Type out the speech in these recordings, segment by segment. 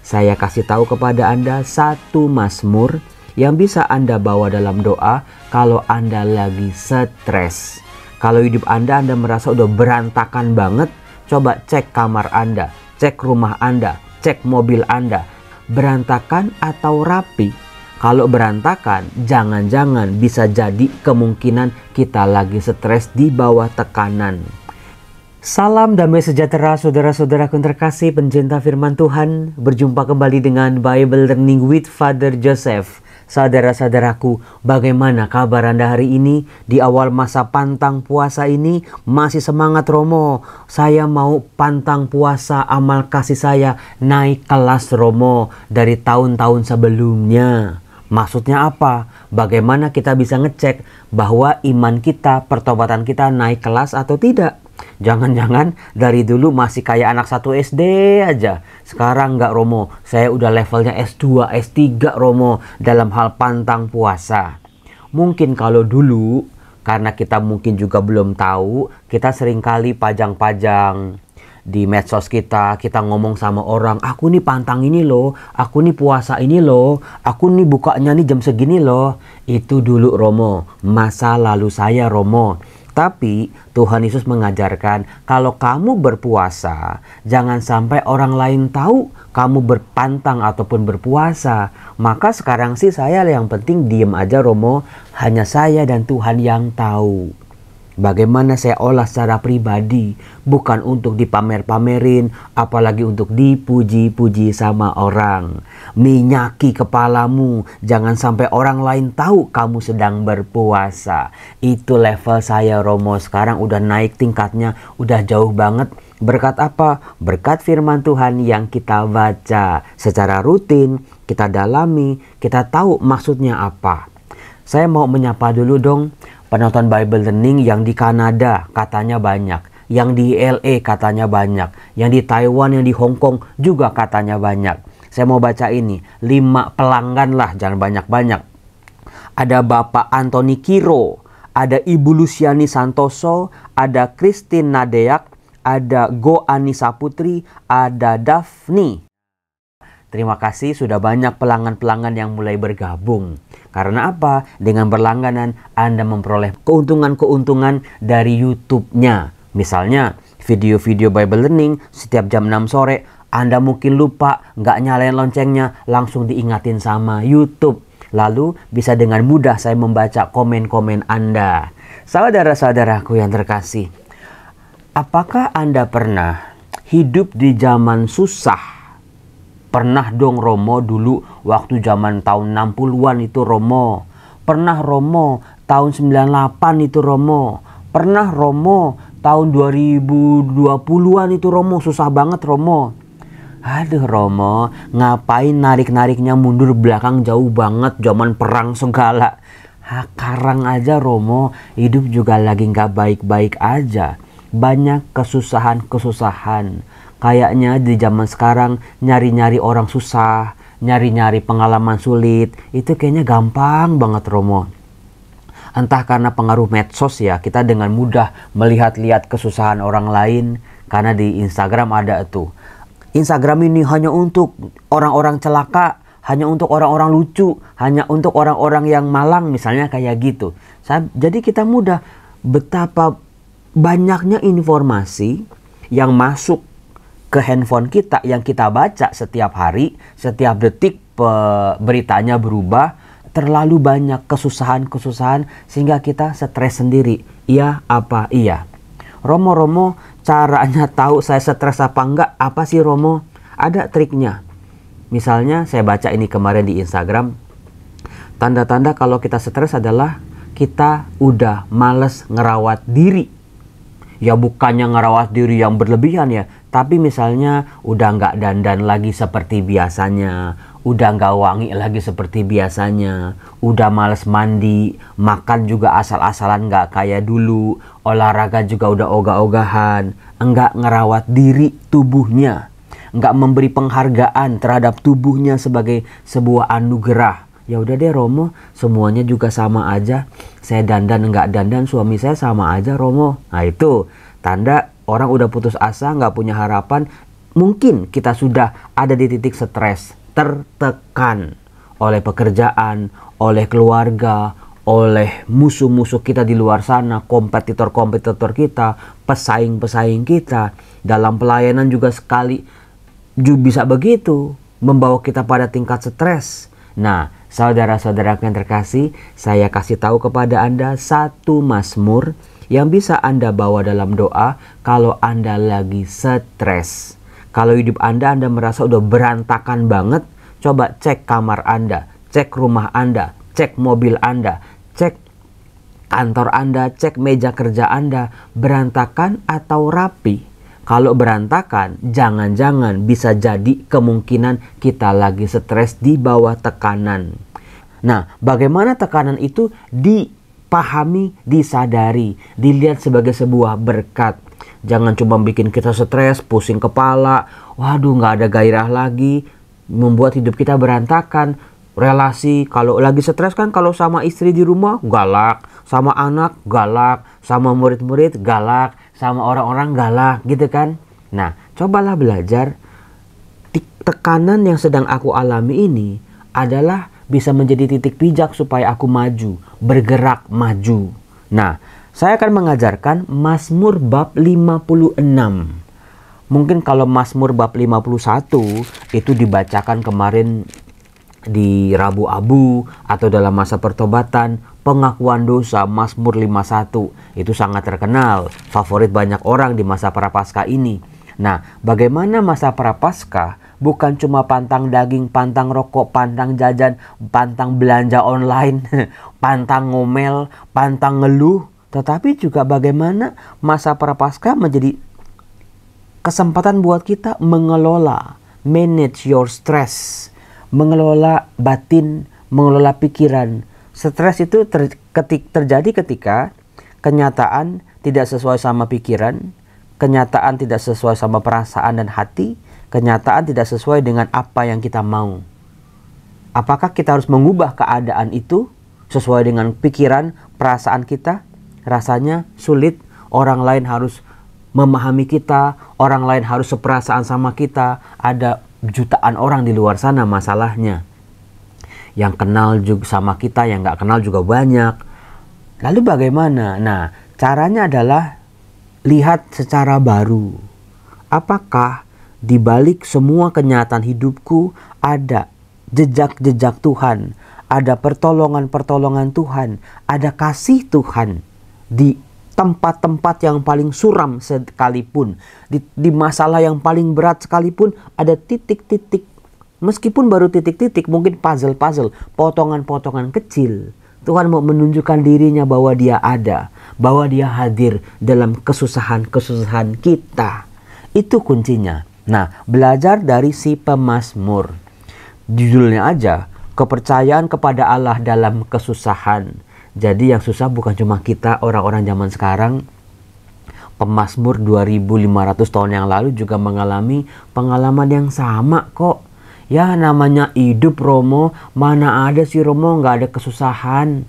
saya kasih tahu kepada Anda satu mazmur yang bisa Anda bawa dalam doa kalau Anda lagi stres. Kalau hidup Anda merasa udah berantakan banget, coba cek kamar Anda, cek rumah Anda, cek mobil Anda. Berantakan atau rapi? Kalau berantakan, jangan-jangan bisa jadi kemungkinan kita lagi stres di bawah tekanan. Salam damai sejahtera saudara-saudaraku yang terkasih pencinta firman Tuhan. Berjumpa kembali dengan Bible Learning with Father Joseph. Saudara-saudaraku, bagaimana kabar Anda hari ini? Di awal masa pantang puasa ini masih semangat Romo. Saya mau pantang puasa, amal kasih saya naik kelas Romo dari tahun-tahun sebelumnya. Maksudnya apa? Bagaimana kita bisa ngecek bahwa iman kita, pertobatan kita naik kelas atau tidak? Jangan-jangan dari dulu masih kayak anak 1 SD aja. Sekarang enggak Romo, saya udah levelnya S2, S3 Romo dalam hal pantang puasa. Mungkin kalau dulu, karena kita mungkin juga belum tahu, kita seringkali pajang-pajang di medsos kita ngomong sama orang, aku nih pantang ini loh, aku nih puasa ini loh, aku nih bukanya nih jam segini loh. Itu dulu Romo, masa lalu saya Romo. Tapi Tuhan Yesus mengajarkan kalau kamu berpuasa, jangan sampai orang lain tahu kamu berpantang ataupun berpuasa. Maka sekarang sih saya yang penting diem aja Romo, hanya saya dan Tuhan yang tahu. Bagaimana saya olah secara pribadi, bukan untuk dipamer-pamerin, apalagi untuk dipuji-puji sama orang. Minyaki kepalamu, jangan sampai orang lain tahu kamu sedang berpuasa. Itu level saya Romo, sekarang udah naik tingkatnya, udah jauh banget. Berkat apa? Berkat firman Tuhan yang kita baca secara rutin, kita dalami, kita tahu maksudnya apa. Saya mau menyapa dulu dong penonton Bible Learning yang di Kanada katanya banyak, yang di LA katanya banyak, yang di Taiwan, yang di Hong Kong juga katanya banyak. Saya mau baca ini, 5 pelanggan lah, jangan banyak-banyak. Ada Bapak Anthony Kiro, ada Ibu Luciani Santoso, ada Christine Nadeak, ada Go Anissa Putri, ada Daphne. Terima kasih sudah banyak pelanggan-pelanggan yang mulai bergabung. Karena apa? Dengan berlangganan Anda memperoleh keuntungan-keuntungan dari YouTube-nya. Misalnya video-video Bible Learning setiap jam 6 sore. Anda mungkin lupa, nggak nyalain loncengnya, langsung diingatin sama YouTube. Lalu bisa dengan mudah saya membaca komen-komen Anda. Saudara-saudaraku yang terkasih, apakah Anda pernah hidup di zaman susah? Pernah dong Romo dulu waktu zaman tahun 60-an itu Romo. Pernah Romo tahun 98 itu Romo. Pernah Romo tahun 2020-an itu Romo. Susah banget Romo. Aduh Romo, ngapain narik-nariknya mundur belakang jauh banget, zaman perang segala. Sekarang aja Romo, hidup juga lagi nggak baik-baik aja. Banyak kesusahan-kesusahan. Kayaknya di zaman sekarang nyari-nyari orang susah, nyari-nyari pengalaman sulit, itu kayaknya gampang banget Romo. Entah karena pengaruh medsos ya, kita dengan mudah melihat-lihat kesusahan orang lain. Karena di Instagram ada tuh, Instagram ini hanya untuk orang-orang celaka, hanya untuk orang-orang lucu, hanya untuk orang-orang yang malang misalnya kayak gitu. Jadi kita mudah, betapa banyaknya informasi yang masuk ke handphone kita yang kita baca setiap hari, setiap detik beritanya berubah, terlalu banyak kesusahan-kesusahan sehingga kita stres sendiri. Iya apa iya? Romo, caranya tahu saya stres apa enggak, apa sih Romo? Ada triknya. Misalnya saya baca ini kemarin di Instagram, tanda-tanda kalau kita stres adalah kita udah males ngerawat diri. Ya bukannya ngerawat diri yang berlebihan ya, tapi misalnya udah nggak dandan lagi seperti biasanya, udah nggak wangi lagi seperti biasanya, udah males mandi, makan juga asal-asalan nggak kayak dulu, olahraga juga udah ogah-ogahan, nggak ngerawat diri tubuhnya, nggak memberi penghargaan terhadap tubuhnya sebagai sebuah anugerah. Ya udah deh Romo, semuanya juga sama aja. Saya dandan nggak dandan, suami saya sama aja Romo. Nah itu tanda orang udah putus asa, nggak punya harapan, mungkin kita sudah ada di titik stres, tertekan oleh pekerjaan, oleh keluarga, oleh musuh-musuh kita di luar sana, kompetitor-kompetitor kita, pesaing-pesaing kita. Dalam pelayanan juga bisa begitu, membawa kita pada tingkat stres. Nah, saudara-saudara yang terkasih, saya kasih tahu kepada Anda satu mazmur yang bisa Anda bawa dalam doa kalau Anda lagi stres. Kalau hidup Anda merasa udah berantakan banget, coba cek kamar Anda, cek rumah Anda, cek mobil Anda, cek kantor Anda, cek meja kerja Anda, berantakan atau rapi. Kalau berantakan, jangan-jangan bisa jadi kemungkinan kita lagi stres di bawah tekanan. Nah, bagaimana tekanan itu dipahami, disadari, dilihat sebagai sebuah berkat. Jangan cuma bikin kita stres, pusing kepala, waduh nggak ada gairah lagi, membuat hidup kita berantakan. Relasi, kalau lagi stres kan kalau sama istri di rumah galak, sama anak galak, sama murid-murid galak, sama orang-orang galak gitu kan. Nah, cobalah belajar tekanan yang sedang aku alami ini adalah bisa menjadi titik pijak supaya aku maju, bergerak maju. Nah, saya akan mengajarkan Mazmur bab 56. Mungkin kalau Mazmur bab 51 itu dibacakan kemarin di Rabu Abu atau dalam masa pertobatan, pengakuan dosa, Mazmur 51 itu sangat terkenal, favorit banyak orang di masa Prapaskah ini. Nah, bagaimana masa Prapaskah bukan cuma pantang daging, pantang rokok, pantang jajan, pantang belanja online, pantang ngomel, pantang ngeluh, tetapi juga bagaimana masa Prapaskah menjadi kesempatan buat kita mengelola, manage your stress, mengelola batin, mengelola pikiran. Stres itu terjadi ketika kenyataan tidak sesuai sama pikiran, kenyataan tidak sesuai sama perasaan dan hati, kenyataan tidak sesuai dengan apa yang kita mau. Apakah kita harus mengubah keadaan itu sesuai dengan pikiran, perasaan kita? Rasanya sulit. Orang lain harus memahami kita, orang lain harus seperasaan sama kita. Ada jutaan orang di luar sana masalahnya. Yang kenal juga sama kita, yang nggak kenal juga banyak. Lalu bagaimana? Nah, caranya adalah lihat secara baru. Apakah di balik semua kenyataan hidupku ada jejak-jejak Tuhan, ada pertolongan-pertolongan Tuhan, ada kasih Tuhan di tempat-tempat yang paling suram sekalipun, di masalah yang paling berat sekalipun, ada titik-titik. Meskipun baru titik-titik, mungkin puzzle-puzzle, potongan-potongan kecil. Tuhan mau menunjukkan dirinya bahwa dia ada, bahwa dia hadir dalam kesusahan-kesusahan kita. Itu kuncinya. Nah, belajar dari si pemazmur. Judulnya aja, kepercayaan kepada Allah dalam kesusahan. Jadi yang susah bukan cuma kita, orang-orang zaman sekarang. Pemazmur 2500 tahun yang lalu juga mengalami pengalaman yang sama kok. Ya namanya hidup Romo, mana ada sih Romo nggak ada kesusahan.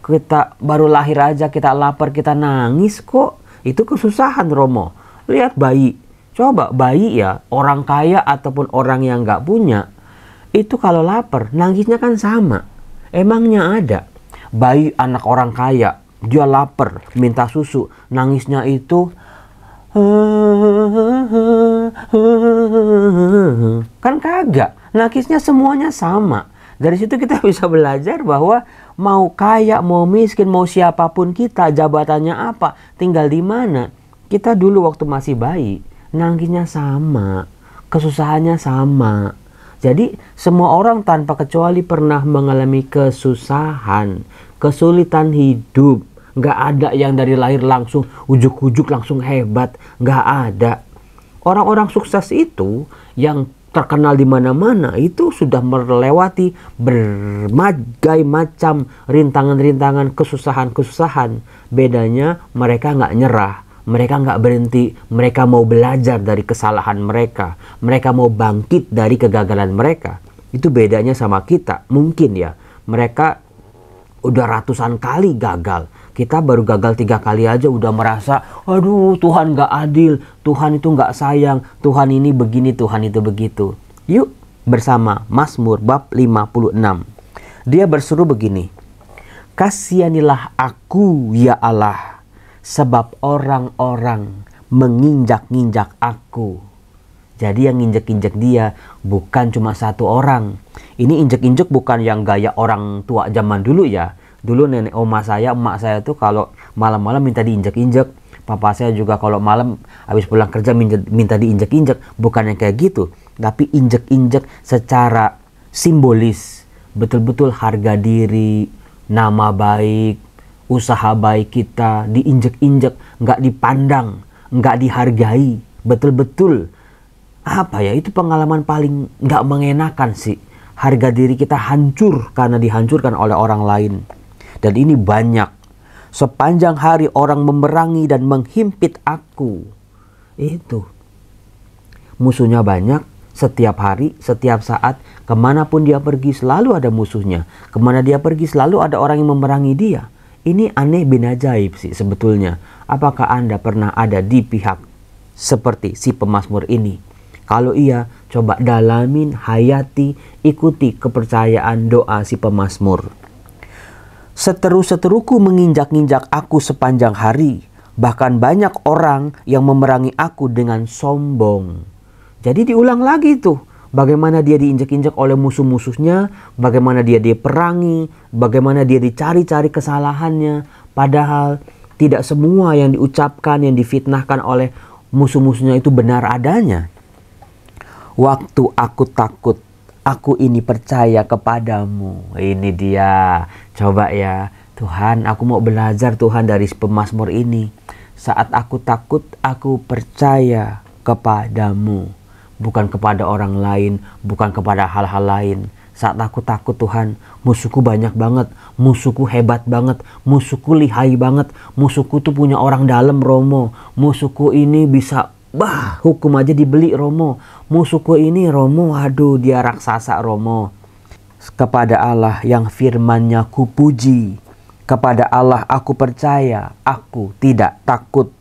Kita baru lahir aja kita lapar, kita nangis kok. Itu kesusahan Romo. Lihat bayi, coba bayi ya, orang kaya ataupun orang yang nggak punya. Itu kalau lapar, nangisnya kan sama. Emangnya ada? Bayi anak orang kaya, dia lapar, minta susu, nangisnya itu kan kagak, nangisnya semuanya sama. Dari situ kita bisa belajar bahwa mau kaya, mau miskin, mau siapapun kita, jabatannya apa, tinggal di mana. Kita dulu waktu masih bayi, nangisnya sama, kesusahannya sama. Jadi semua orang tanpa kecuali pernah mengalami kesusahan, kesulitan hidup. Nggak ada yang dari lahir langsung ujuk-ujuk langsung hebat, nggak ada. Orang-orang sukses itu yang terkenal di mana-mana itu sudah melewati berbagai macam rintangan-rintangan, kesusahan-kesusahan. Bedanya mereka nggak nyerah. Mereka nggak berhenti, mereka mau belajar dari kesalahan mereka. Mereka mau bangkit dari kegagalan mereka. Itu bedanya sama kita. Mungkin ya, mereka udah ratusan kali gagal. Kita baru gagal 3 kali aja udah merasa, aduh Tuhan gak adil, Tuhan itu gak sayang, Tuhan ini begini, Tuhan itu begitu. Yuk bersama Mazmur bab 56. Dia berseru begini, kasihanilah aku ya Allah, sebab orang-orang menginjak-injak aku. Jadi yang injek-injek dia bukan cuma satu orang. Ini injek-injek bukan yang gaya orang tua zaman dulu ya. Dulu nenek oma saya, emak saya tuh kalau malam-malam minta diinjek-injek. Papa saya juga kalau malam habis pulang kerja minta diinjek-injek. Bukan yang kayak gitu. Tapi injek-injek secara simbolis. Betul-betul harga diri, nama baik, usaha baik kita diinjek-injek. Nggak dipandang, nggak dihargai. Betul-betul. Apa ya, itu pengalaman paling nggak mengenakan sih. Harga diri kita hancur karena dihancurkan oleh orang lain. Dan ini banyak. Sepanjang hari orang memerangi dan menghimpit aku. Itu. Musuhnya banyak. Setiap hari, setiap saat. Kemanapun dia pergi selalu ada musuhnya. Kemana dia pergi selalu ada orang yang memerangi dia. Ini aneh bin ajaib sih sebetulnya. Apakah Anda pernah ada di pihak seperti si pemazmur ini? Kalau iya, coba dalamin, hayati, ikuti kepercayaan doa si pemazmur. Seteru-seteruku menginjak-injak aku sepanjang hari. Bahkan banyak orang yang memerangi aku dengan sombong. Jadi diulang lagi tuh. Bagaimana dia diinjak-injak oleh musuh-musuhnya. Bagaimana dia diperangi. Bagaimana dia dicari-cari kesalahannya. Padahal tidak semua yang diucapkan, yang difitnahkan oleh musuh-musuhnya itu benar adanya. Waktu aku takut, aku ini percaya kepadamu. Ini dia. Coba ya, Tuhan, aku mau belajar Tuhan dari pemazmur ini. Saat aku takut, aku percaya kepadamu. Bukan kepada orang lain, bukan kepada hal-hal lain. Saat aku takut Tuhan, musuhku banyak banget. Musuhku hebat banget. Musuhku lihai banget. Musuhku tuh punya orang dalam Romo. Musuhku ini bisa... hukum aja dibeli Romo. Musuhku ini Romo, aduh dia raksasa Romo. Kepada Allah yang firman-Nya kupuji. Kepada Allah aku percaya, aku tidak takut.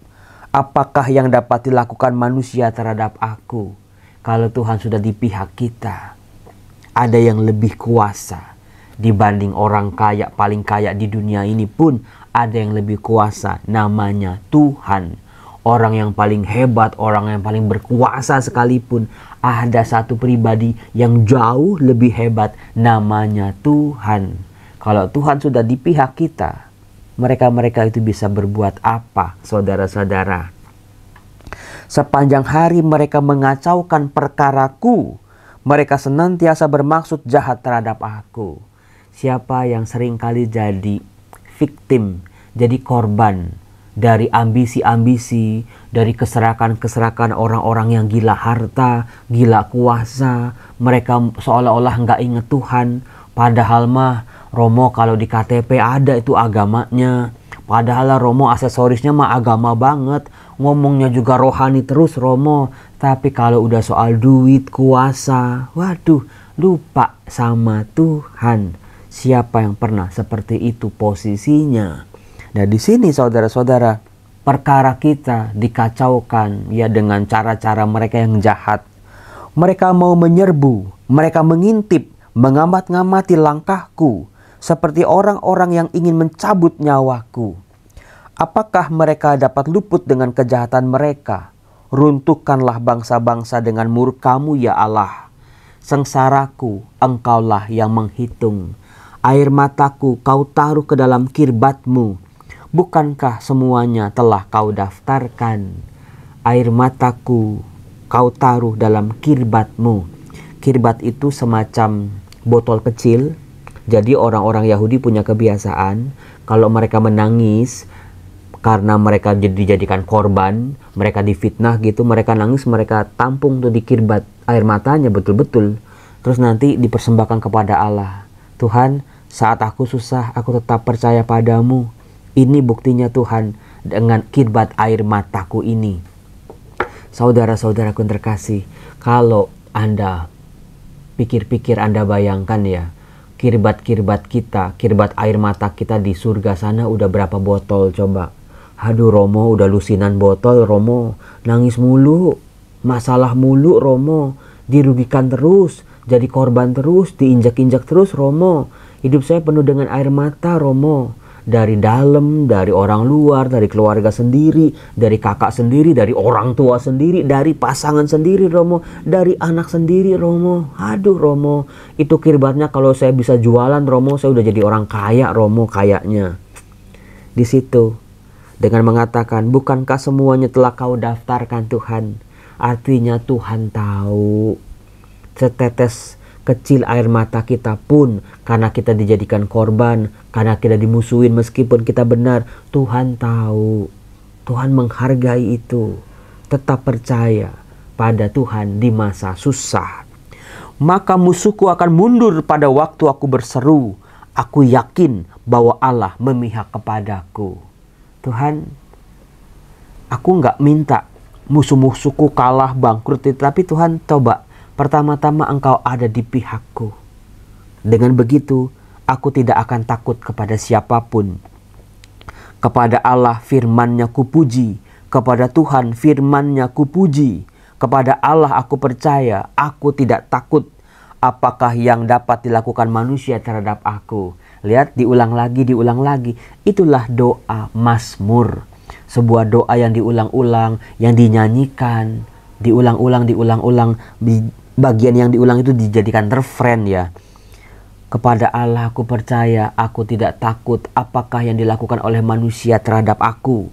Apakah yang dapat dilakukan manusia terhadap aku? Kalau Tuhan sudah di pihak kita, ada yang lebih kuasa. Dibanding orang kaya, paling kaya di dunia ini pun ada yang lebih kuasa, namanya Tuhan. Orang yang paling hebat, orang yang paling berkuasa sekalipun, ada satu pribadi yang jauh lebih hebat, namanya Tuhan. Kalau Tuhan sudah di pihak kita, mereka-mereka itu bisa berbuat apa, saudara-saudara? Sepanjang hari mereka mengacaukan perkaraku. Mereka senantiasa bermaksud jahat terhadap aku. Siapa yang sering kali jadi victim, jadi korban dari ambisi-ambisi, dari keserakan-keserakan orang-orang yang gila harta, gila kuasa. Mereka seolah-olah nggak inget Tuhan. Padahal mah Romo kalau di KTP ada itu agamanya. Padahal Romo aksesorisnya mah agama banget. Ngomongnya juga rohani terus Romo. Tapi kalau udah soal duit, kuasa, waduh, lupa sama Tuhan. Siapa yang pernah seperti itu posisinya? Nah di sini saudara-saudara, perkara kita dikacaukan ya dengan cara-cara mereka yang jahat. Mereka mau menyerbu, mereka mengintip, mengamat-ngamati langkahku, seperti orang-orang yang ingin mencabut nyawaku. Apakah mereka dapat luput dengan kejahatan mereka? Runtuhkanlah bangsa-bangsa dengan murka-Mu ya Allah. Sengsaraku, Engkaulah yang menghitung. Air mataku Kau taruh ke dalam kirbat-Mu. Bukankah semuanya telah Kau daftarkan? Air mataku Kau taruh dalam kirbat-Mu. Kirbat itu semacam botol kecil. Jadi orang-orang Yahudi punya kebiasaan, kalau mereka menangis karena mereka dijadikan korban, mereka difitnah gitu, mereka nangis, mereka tampung tuh di kirbat air matanya betul-betul. Terus nanti dipersembahkan kepada Allah. Tuhan, saat aku susah, aku tetap percaya padamu. Ini buktinya Tuhan dengan kirbat air mataku ini. Saudara-saudaraku terkasih, kalau Anda pikir-pikir, Anda bayangkan ya, Kirbat-kirbat kita, kirbat air mata kita di surga sana udah berapa botol coba. Aduh Romo udah lusinan botol, Romo nangis mulu, masalah mulu Romo, dirugikan terus, jadi korban terus, diinjak-injak terus Romo. Hidup saya penuh dengan air mata Romo. Dari dalam, dari orang luar, dari keluarga sendiri, dari kakak sendiri, dari orang tua sendiri, dari pasangan sendiri Romo, dari anak sendiri Romo. Aduh Romo, itu kirbatnya kalau saya bisa jualan Romo, saya udah jadi orang kaya Romo kayaknya. Di situ dengan mengatakan, bukankah semuanya telah kau daftarkan Tuhan? Artinya Tuhan tahu setetes kecil air mata kita pun, karena kita dijadikan korban, karena kita dimusuhin meskipun kita benar, Tuhan tahu, Tuhan menghargai itu. Tetap percaya pada Tuhan di masa susah. Maka musuhku akan mundur pada waktu aku berseru. Aku yakin bahwa Allah memihak kepadaku. Tuhan, aku nggak minta musuh-musuhku kalah bangkrut, tapi Tuhan coba pertama-tama Engkau ada di pihakku. Dengan begitu, aku tidak akan takut kepada siapapun. Kepada Allah firman-Nya kupuji, kepada Tuhan firman-Nya kupuji, kepada Allah aku percaya, aku tidak takut. Apakah yang dapat dilakukan manusia terhadap aku? Lihat, diulang lagi. Itulah doa Mazmur. Sebuah doa yang diulang-ulang, yang dinyanyikan, diulang-ulang. Bagian yang diulang itu dijadikan refrain ya. Kepada Allah aku percaya, aku tidak takut apakah yang dilakukan oleh manusia terhadap aku.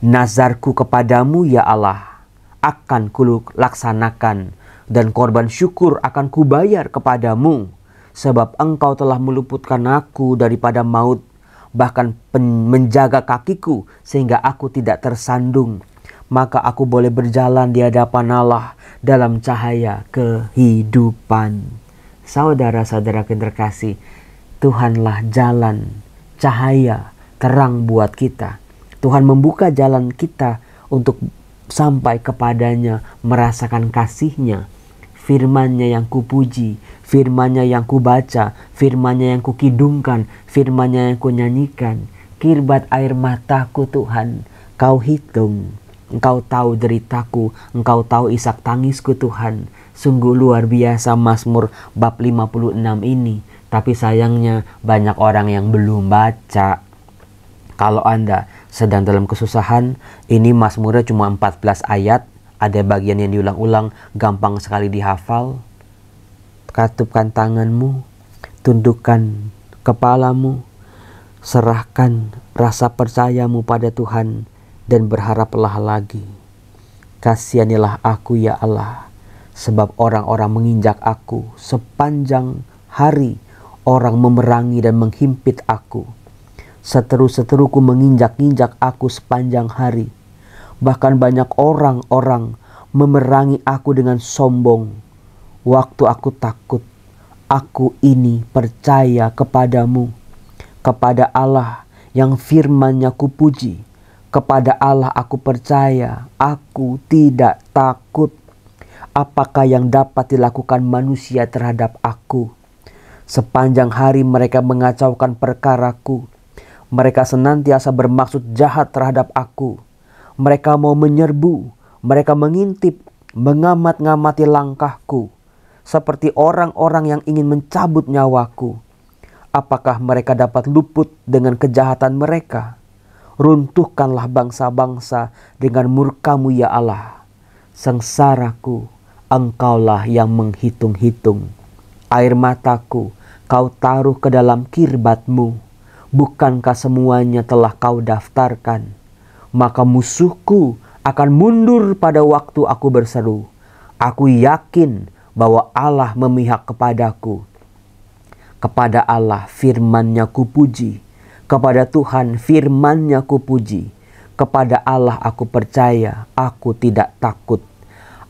Nazarku kepadamu ya Allah akan kulaksanakan, dan korban syukur akan kubayar kepadamu. Sebab Engkau telah meluputkan aku daripada maut, bahkan menjaga kakiku sehingga aku tidak tersandung. Maka aku boleh berjalan di hadapan Allah dalam cahaya kehidupan. Saudara-saudara yang terkasih, Tuhanlah jalan, cahaya, terang buat kita. Tuhan membuka jalan kita untuk sampai kepadanya, merasakan kasih-Nya. Firman-Nya yang kupuji, firman-Nya yang kubaca, firman-Nya yang kukidungkan, firman-Nya yang kunyanyikan. Kirbat air mataku Tuhan, Kau hitung. Engkau tahu deritaku, Engkau tahu isak tangisku Tuhan. Sungguh luar biasa Mazmur bab 56 ini. Tapi sayangnya banyak orang yang belum baca. Kalau Anda sedang dalam kesusahan, ini Mazmurnya cuma 14 ayat. Ada bagian yang diulang-ulang, gampang sekali dihafal. Katupkan tanganmu, tundukkan kepalamu, serahkan rasa percayamu pada Tuhan, dan berharaplah lagi. Kasihanilah aku ya Allah, sebab orang-orang menginjak aku sepanjang hari, orang memerangi dan menghimpit aku. Seteru-seteruku menginjak-injak aku sepanjang hari. Bahkan banyak orang-orang memerangi aku dengan sombong. Waktu aku takut, aku ini percaya kepadamu. Kepada Allah yang firman-Nya kupuji. Kepada Allah aku percaya, aku tidak takut. Apakah yang dapat dilakukan manusia terhadap aku? Sepanjang hari mereka mengacaukan perkaraku. Mereka senantiasa bermaksud jahat terhadap aku. Mereka mau menyerbu, mereka mengintip, mengamat-ngamati langkahku. Seperti orang-orang yang ingin mencabut nyawaku. Apakah mereka dapat luput dengan kejahatan mereka? Runtuhkanlah bangsa-bangsa dengan murka-Mu ya Allah. Sengsaraku, Engkaulah yang menghitung-hitung. Air mataku Kau taruh ke dalam kirbat-Mu. Bukankah semuanya telah Kau daftarkan? Maka musuhku akan mundur pada waktu aku berseru. Aku yakin bahwa Allah memihak kepadaku. Kepada Allah firman-Nya kupuji. Kepada Tuhan firman-Nya kupuji. Kepada Allah aku percaya, aku tidak takut.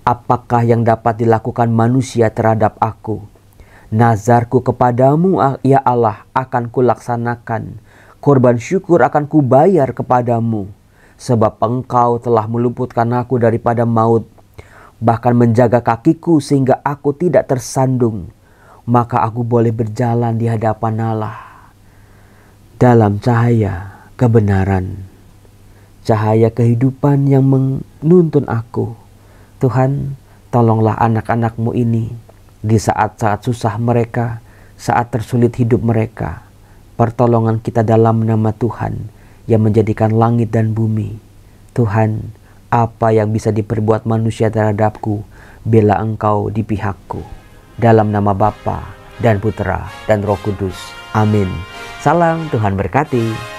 Apakah yang dapat dilakukan manusia terhadap aku? Nazarku kepadamu ya Allah akan kulaksanakan. Korban syukur akan kubayar kepadamu. Sebab Engkau telah meluputkan aku daripada maut. Bahkan menjaga kakiku sehingga aku tidak tersandung. maka aku boleh berjalan di hadapan Allah dalam cahaya kebenaran, cahaya kehidupan yang menuntun aku. Tuhan, tolonglah anak-anak-Mu ini di saat-saat susah mereka, saat tersulit hidup mereka. Pertolongan kita dalam nama Tuhan yang menjadikan langit dan bumi. Tuhan, apa yang bisa diperbuat manusia terhadapku bila Engkau di pihakku. Dalam nama Bapa dan Putera dan Roh Kudus. Amin. Salam, Tuhan berkati.